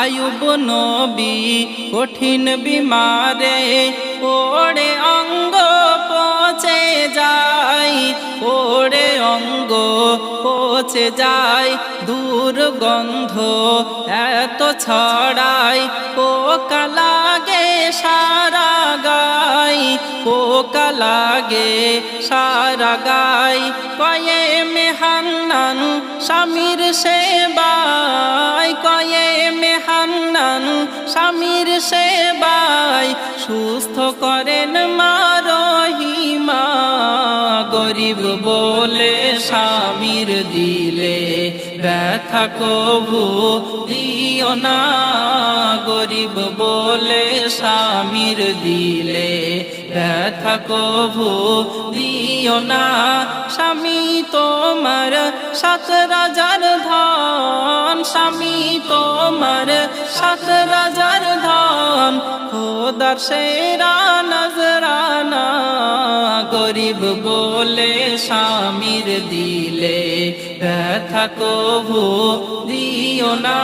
আয়ুব নবী কঠিন বিমারে ওড়ে অঙ্গ পচে যায়, ওড়ে অঙ্গ পচে যায়, দুর্গন্ধ এত ছড়ায়, পোকা লাগে সারা গায়, পোকা লাগে সারা গায়। কয়ে মেহান্নান স্বামীর সেবায়, কয়ে মেহান্নান স্বামীর সেবায়, সুস্থ করেন মা রহিমা। গরিব বলে স্বামীর দিলে ব্যথা কভু দিও না, গরিব বলে স্বামীর দিলে ব্যথা কভু দিও না। স্বামী তোমার 7 রাজার ধন, স্বামী তোমার 7 রাজার ধন, খোদার সেরা নজরানা। গরিব বলে স্বামীর দিলে ব্যথা কভু দিও না।